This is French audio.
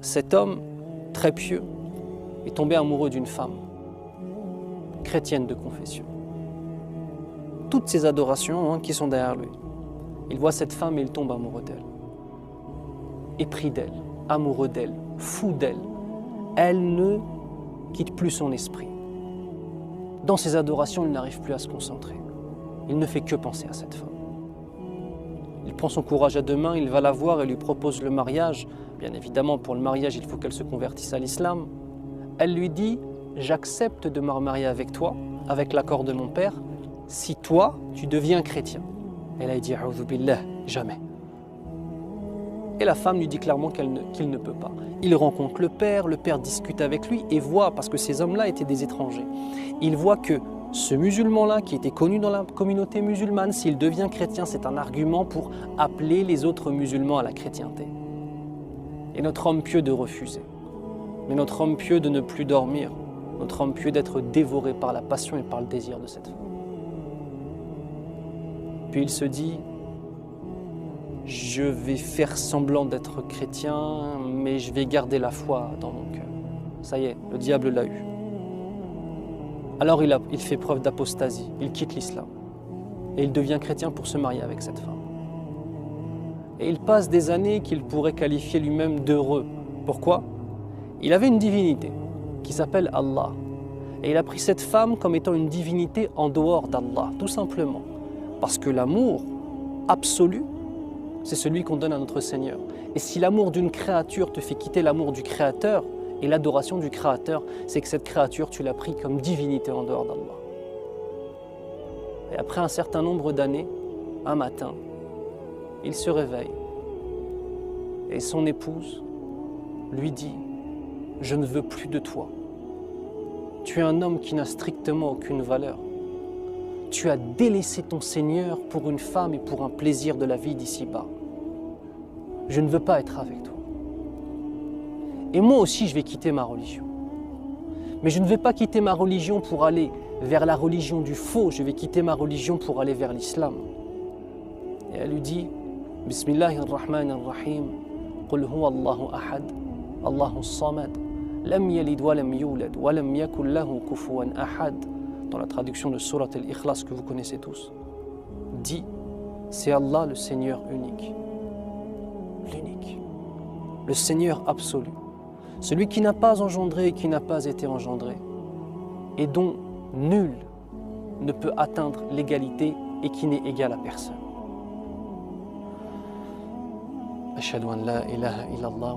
cet homme très pieux est tombé amoureux d'une femme chrétienne de confession. Toutes ces adorations qui sont derrière lui. Il voit cette femme et il tombe amoureux d'elle. Épris d'elle, amoureux d'elle, fou d'elle. Elle ne quitte plus son esprit. Dans ses adorations, il n'arrive plus à se concentrer. Il ne fait que penser à cette femme. Il prend son courage à deux mains, il va la voir et lui propose le mariage. Bien évidemment, pour le mariage, il faut qu'elle se convertisse à l'islam. Elle lui dit « J'accepte de me remarier avec toi, avec l'accord de mon père, si toi, tu deviens chrétien. » Elle a dit « A'udhu billah, jamais. » Et la femme lui dit clairement qu'il ne peut pas. Il rencontre le père discute avec lui et voit, parce que ces hommes-là étaient des étrangers, il voit que ce musulman-là, qui était connu dans la communauté musulmane, s'il devient chrétien, c'est un argument pour appeler les autres musulmans à la chrétienté. Et notre homme pieux de refuser. Mais notre homme pieux de ne plus dormir. Notre homme pieux d'être dévoré par la passion et par le désir de cette femme. Puis il se dit, je vais faire semblant d'être chrétien, mais je vais garder la foi dans mon cœur. Ça y est, le diable l'a eu. Alors il fait preuve d'apostasie, il quitte l'islam. Et il devient chrétien pour se marier avec cette femme. Et il passe des années qu'il pourrait qualifier lui-même d'heureux. Pourquoi? Il avait une divinité qui s'appelle Allah. Et il a pris cette femme comme étant une divinité en dehors d'Allah, tout simplement. Parce que l'amour absolu, c'est celui qu'on donne à notre Seigneur. Et si l'amour d'une créature te fait quitter l'amour du Créateur et l'adoration du Créateur, c'est que cette créature, tu l'as pris comme divinité en dehors d'Allah. Et après un certain nombre d'années, un matin, il se réveille et son épouse lui dit « Je ne veux plus de toi. Tu es un homme qui n'a strictement aucune valeur. Tu as délaissé ton Seigneur pour une femme et pour un plaisir de la vie d'ici-bas. Je ne veux pas être avec toi. Et moi aussi, je vais quitter ma religion. Mais je ne vais pas quitter ma religion pour aller vers la religion du faux. Je vais quitter ma religion pour aller vers l'islam. » Et elle lui dit « Bismillahirrahmanirrahim. Qul huwa Allahu ahad, Allahu samad, lam yalid wa lam yulad, wa lam yakul lahu kufuwan ahad. » Dans la traduction de Surat al-Ikhlas que vous connaissez tous. Dit, c'est Allah le Seigneur unique. L'unique. Le Seigneur absolu. Celui qui n'a pas engendré et qui n'a pas été engendré. Et dont nul ne peut atteindre l'égalité et qui n'est égal à personne. Ashhadu an la ilaha illallah.